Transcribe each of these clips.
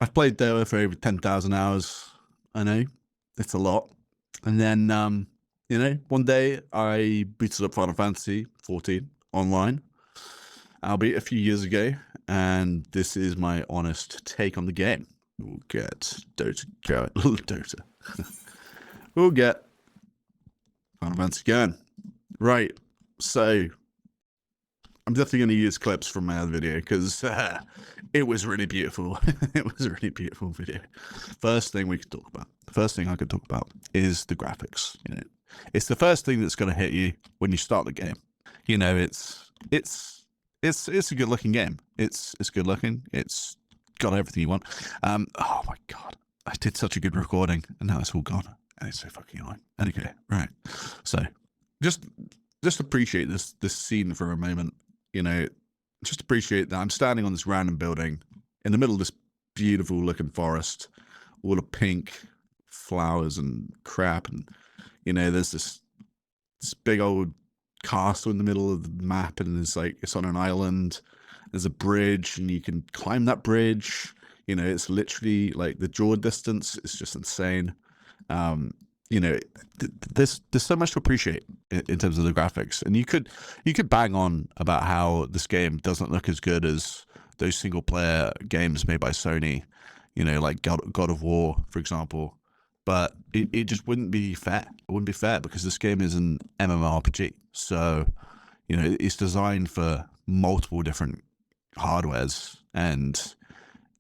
I've played Dota for over 10,000 hours. I know it's a lot. And then, one day I booted up Final Fantasy 14 online, albeit a few years ago, and this is my honest take on the game. We'll get Dota going. Dota. We'll get Final Fantasy going. Right. So I'm definitely going to use clips from my other video because it was really beautiful. It was a really beautiful video. First thing we could talk about. The first thing I could talk about is the graphics. It's the first thing that's going to hit you when you start the game. It's a good looking game. It's good looking. It's got everything you want. Oh my god, I did such a good recording, and now it's all gone, and it's so fucking annoying. Okay, right. So just appreciate this scene for a moment. Just appreciate that I'm standing on this random building in the middle of this beautiful looking forest, all of pink flowers and crap, and there's this big old castle in the middle of the map, and it's on an island. There's a bridge, and you can climb that bridge. It's literally like the draw distance is just insane. There's so much to appreciate in terms of the graphics, and you could bang on about how this game doesn't look as good as those single player games made by Sony, like God of War, for example. But it just wouldn't be fair. It wouldn't be fair because this game is an MMORPG, so it's designed for multiple different hardwares, and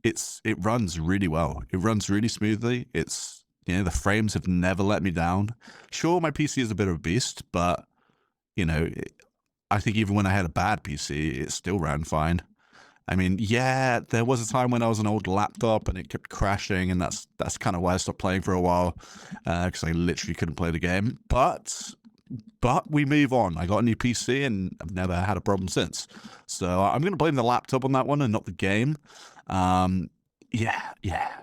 it runs really well. It runs really smoothly. The frames have never let me down. Sure, my PC is a bit of a beast, but, I think even when I had a bad PC, it still ran fine. I mean, yeah, there was a time when I was an old laptop and it kept crashing, and that's kind of why I stopped playing for a while, because I literally couldn't play the game. But we move on. I got a new PC, and I've never had a problem since. So I'm going to blame the laptop on that one and not the game.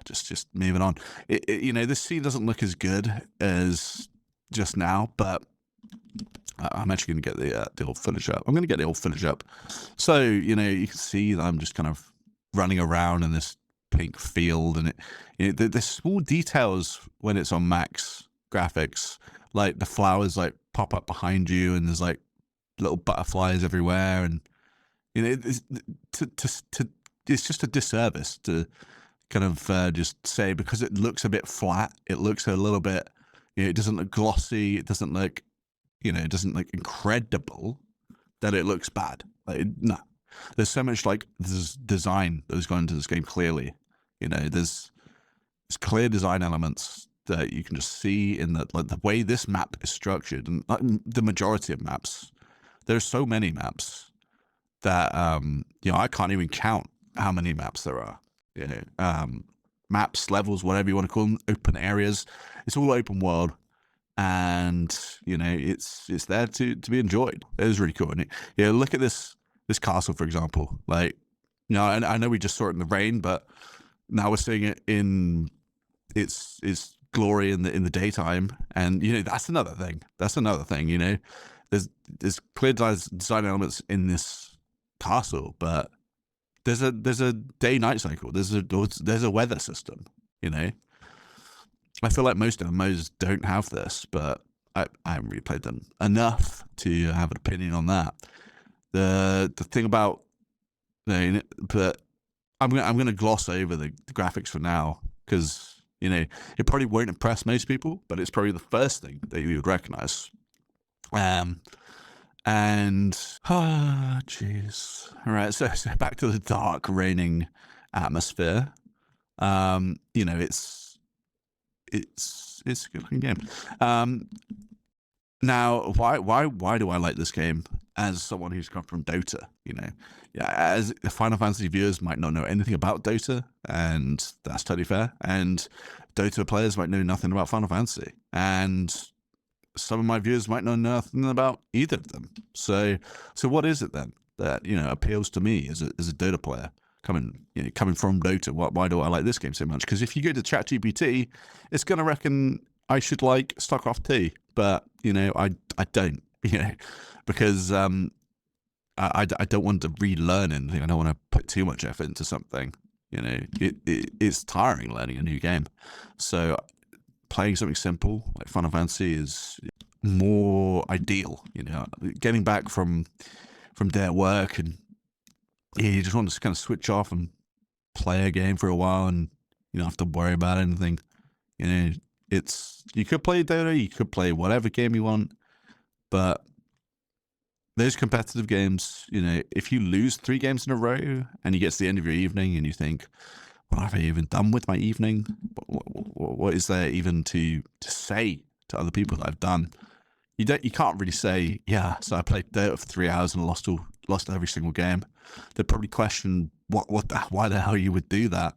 Just moving on. This scene doesn't look as good as just now, but I'm actually going to get the old footage up. I'm going to get the old footage up. So, you can see that I'm just kind of running around in this pink field, and there's small details when it's on max graphics, like the flowers like pop up behind you, and there's like little butterflies everywhere, and it's just a disservice to kind of just say, because it looks a bit flat, it looks a little bit, it doesn't look glossy, it doesn't look, it doesn't look incredible, that it looks bad. No, there's so much there's design that has gone into this game clearly. There's clear design elements that you can just see in the way this map is structured, and the majority of maps. There's so many maps that I can't even count how many maps there are. Maps, levels, whatever you want to call them, open areas. It's all open world, and it's there to be enjoyed. It is really cool. And look at this castle, for example. And I know we just saw it in the rain, but now we're seeing it in its glory in the daytime, and that's another thing. There's clear design elements in this castle, but there's a day-night cycle. There's a weather system. I feel like most MMOs don't have this, but I haven't really played them enough to have an opinion on that. The thing about, but I'm gonna gloss over the graphics for now, because it probably won't impress most people, but it's probably the first thing that you would recognize. And jeez. All right, so back to the dark, raining atmosphere. It's a good looking game. Now, why do I like this game? As someone who's come from Dota, as Final Fantasy viewers might not know anything about Dota, and that's totally fair. And Dota players might know nothing about Final Fantasy, and some of my viewers might know nothing about either of them. So what is it then that appeals to me as a Dota player coming from Dota? Why do I like this game so much? Because if you go to ChatGPT, it's gonna reckon I should like StarCraft 2, but I don't, because I don't want to relearn anything. I don't want to put too much effort into something. You know, it's tiring learning a new game. So playing something simple like Final Fantasy is more ideal. You know, getting back from day at work, and you just want to kind of switch off and play a game for a while, and you don't have to worry about anything. You know, you could play Dota, you could play whatever game you want, but those competitive games, you know, if you lose 3 games in a row and you get to the end of your evening and you think, what have I even done with my evening? What is there even to say to other people that I've done? You can't really say, yeah, so I played Dota for 3 hours and lost every single game. They'd probably question why the hell you would do that.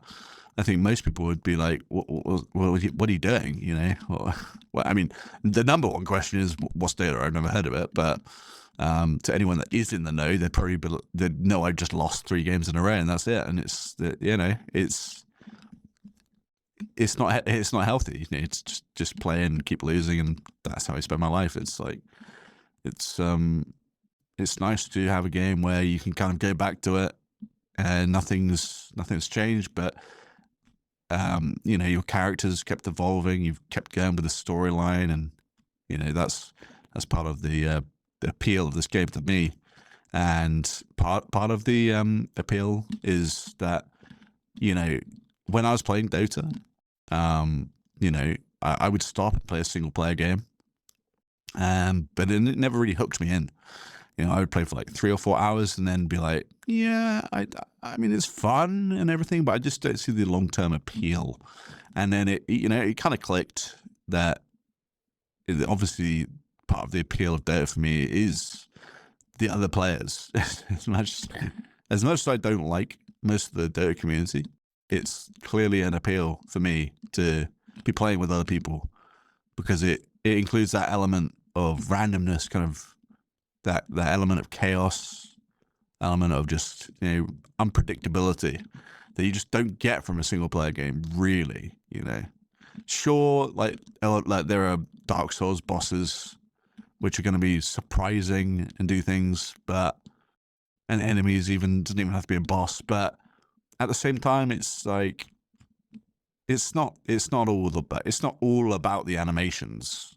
I think most people would be like, what are you doing? You know, well, I mean, the number one question is, what's Dota? I've never heard of it, but to anyone that is in the know, they'd know I just lost 3 games in a row and that's it. And it's, you know, it's not healthy. You know, it's just play and keep losing, and that's how I spend my life. It's like, it's nice to have a game where you can kind of go back to it and nothing's changed, but you know, your characters kept evolving, you've kept going with the storyline, and you know, that's part of the appeal of this game to me. And part of the appeal is that, you know, when I was playing Dota, you know, I would stop and play a single player game, but it never really hooked me in. You know, I would play for like 3 or 4 hours and then be like, yeah, I mean, it's fun and everything, but I just don't see the long-term appeal. And then it kind of clicked that obviously part of the appeal of Dota for me is the other players. as much as I don't like most of the Dota community, it's clearly an appeal for me to be playing with other people, because it includes that element of randomness, kind of that element of chaos, element of just, you know, unpredictability that you just don't get from a single player game, really. You know, sure, like there are Dark Souls bosses which are going to be surprising and do things, but and enemies doesn't even have to be a boss, but at the same time, it's like it's not all about the animations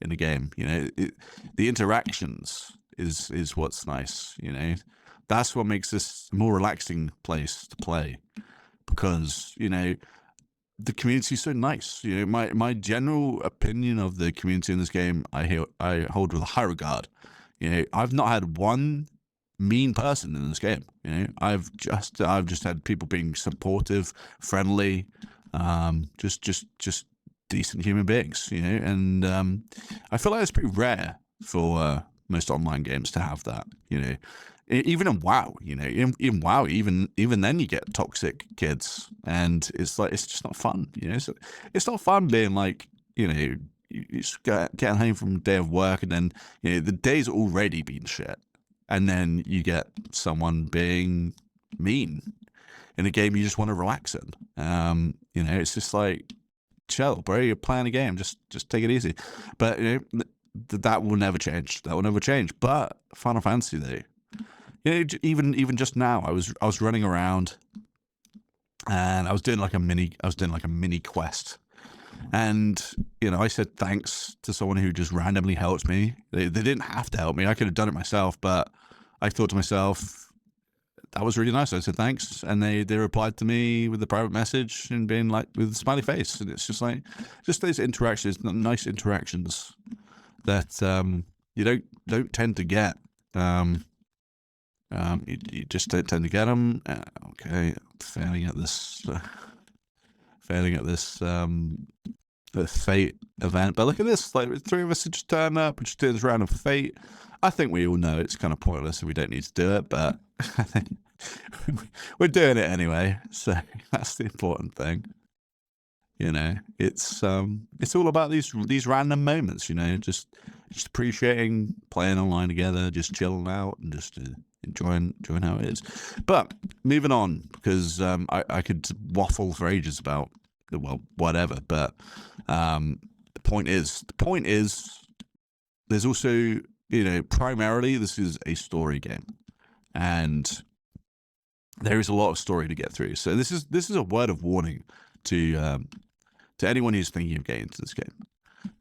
in the game. You know, the interactions is what's nice. You know, that's what makes this a more relaxing place to play, because, you know, the community is so nice. You know, my general opinion of the community in this game, I hold with a high regard. You know, I've not had one mean person in this game. You know, I've just had people being supportive, friendly, just decent human beings. You know, and I feel like it's pretty rare for most online games to have that. You know, even in WoW, you know, in WoW, even then you get toxic kids, and it's like, it's just not fun. You know, it's not fun being like, you know, you just getting home from a day of work, and then, you know, the day's already been shit, and then you get someone being mean in a game you just want to relax in. You know, it's just like, chill, bro. You're playing a game. Just take it easy. But you know, that will never change. That will never change. But Final Fantasy, though, you know, even just now, I was running around, and I was doing like a mini quest. And, you know, I said thanks to someone who just randomly helped me. They didn't have to help me. I could have done it myself, but I thought to myself, that was really nice. I said thanks, and they replied to me with a private message and being like, with a smiley face. And it's just like, just those interactions, nice interactions that you don't tend to get. You just don't tend to get them. Okay, failing at this. The fate event, but look at this, like 3 of us have just turned up and just doing this round of fate. I think we all know it's kind of pointless and we don't need to do it, but I think we're doing it anyway, so that's the important thing. You know, it's all about these random moments, you know, just appreciating playing online together, just chilling out and just enjoying how it is. But moving on, because I could waffle for ages about, well, whatever, but the point is there's also, you know, primarily this is a story game, and there is a lot of story to get through. So this is a word of warning to anyone who's thinking of getting into this game.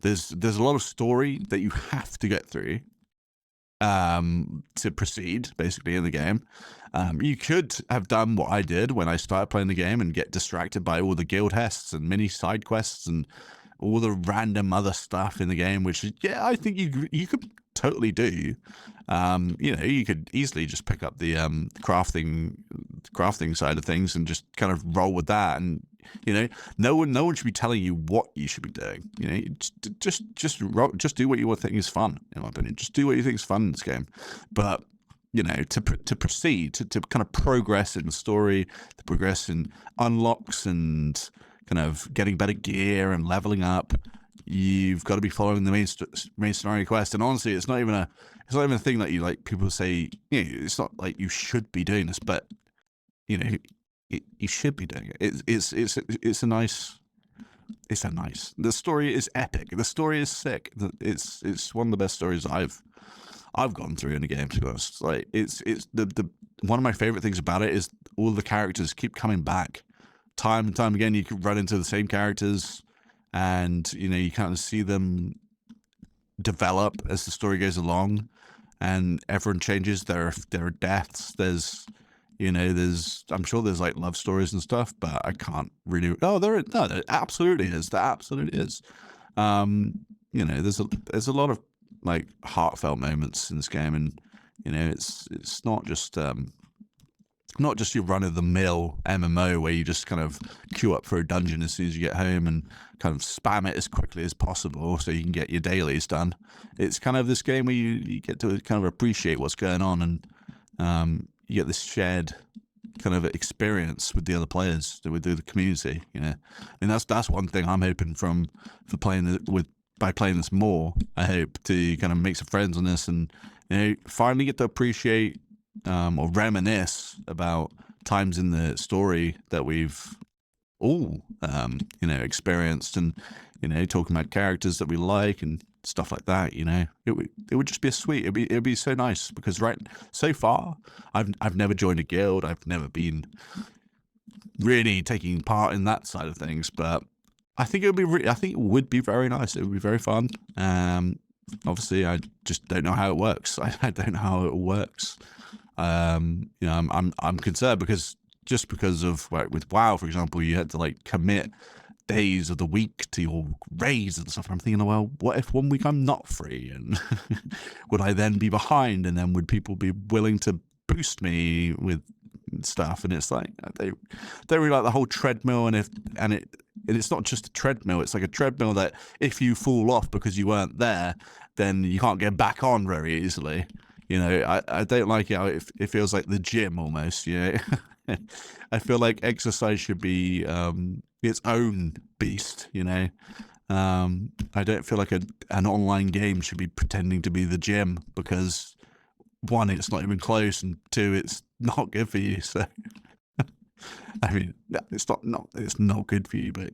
There's a lot of story that you have to get through to proceed basically in the game. You could have done what I did when I started playing the game and get distracted by all the guild quests and mini side quests and all the random other stuff in the game, which I think you could totally do. You could easily just pick up the crafting side of things and just kind of roll with that. And no one should be telling you what you should be doing. Just do what you think is fun. In my opinion, just do what you think is fun in this game. But to proceed to kind of progress in the story, to progress in unlocks and kind of getting better gear and leveling up, you've got to be following the main scenario quest. And honestly, it's not even a thing that you people say. It's not like you should be doing this, but you should be doing it. It's a nice. The story is epic. The story is sick. It's one of the best stories I've gone through in a game, to be honest. Like it's the one of my favorite things about it is all the characters keep coming back, time and time again. You can run into the same characters, and you kind of see them develop as the story goes along, and everyone changes. There are deaths. There's I'm sure there's like love stories and stuff, but I can't really. Oh, there absolutely is. There absolutely is. There's a lot of like heartfelt moments in this game, and it's not just your run-of-the-mill MMO where you just kind of queue up for a dungeon as soon as you get home and kind of spam it as quickly as possible so you can get your dailies done. It's kind of this game where you get to kind of appreciate what's going on, and you get this shared kind of experience with the other players, with the community. And that's one thing I'm hoping by playing this more. I hope to kind of make some friends on this and finally get to appreciate or reminisce about times in the story that we've all experienced, and talking about characters that we like and stuff like that. It would just be it'd be so nice, because so far I've never joined a guild. I've never been really taking part in that side of things, but I think it would be very nice. It would be very fun. Obviously I just don't know how it works. I don't know how it works. I'm concerned because of with WoW, for example, you had to like commit days of the week to your raids and stuff. I'm thinking, well, what if one week I'm not free, and would I then be behind, and then would people be willing to boost me with stuff? And it's like they really like the whole treadmill, and it's not just a treadmill. It's like a treadmill that if you fall off because you weren't there, then you can't get back on very easily. I don't like it. It feels like the gym almost. I feel like exercise should be its own beast. I don't feel like an online game should be pretending to be the gym, because one, it's not even close, and two, it's not good for you. So I mean, it's not good for you, but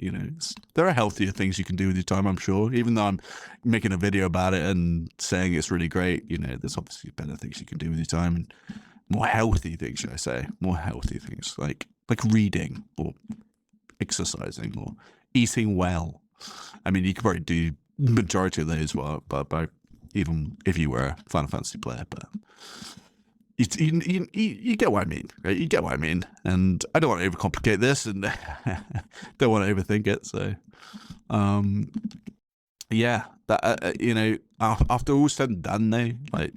there are healthier things you can do with your time, I'm sure. Even though I'm making a video about it and saying it's really great, there's obviously better things you can do with your time, and more healthy things, should I say? More healthy things like reading or exercising or eating well. I mean, you could probably do the majority of those by even if you were a Final Fantasy player, but you get what I mean, right? You get what I mean, and I don't want to overcomplicate this, and don't want to overthink it. So, that after all said and done, though, like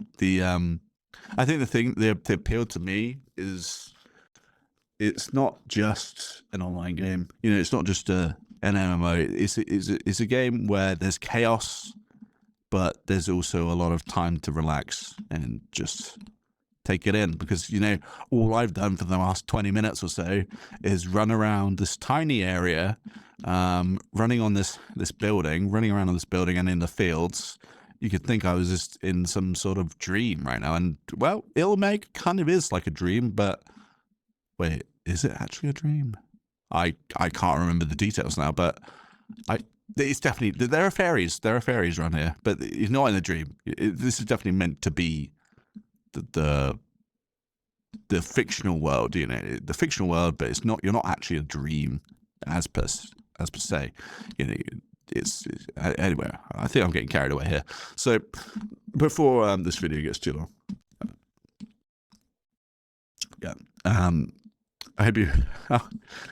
I think the thing that appealed to me is it's not just an online game. It's not just an MMO. It's a game where there's chaos, but there's also a lot of time to relax and just take it in, because all I've done for the last 20 minutes or so is run around this tiny area, running on this building, running around on this building and in the fields. You could think I was just in some sort of dream right now, and well, Ilmeg kind of is like a dream, but wait, is it actually a dream? I can't remember the details now, but it's definitely, there are fairies around here, but it's not in a dream. This is definitely meant to be the the fictional world, you know, the fictional world, but it's not, you're not actually a dream as per se, you know. Anyway, I think I'm getting carried away here. So before this video gets too long, yeah, I hope you,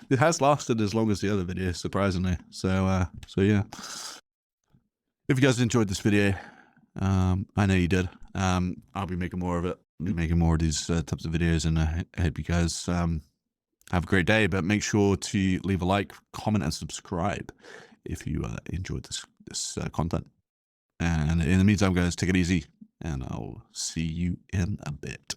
it has lasted as long as the other video, surprisingly. So yeah, if you guys enjoyed this video, I know you did. I'll be making more of it. I'll be making more of these types of videos, and I hope you guys have a great day. But make sure to leave a like, comment, and subscribe if you enjoyed this content. And in the meantime, guys, take it easy, and I'll see you in a bit.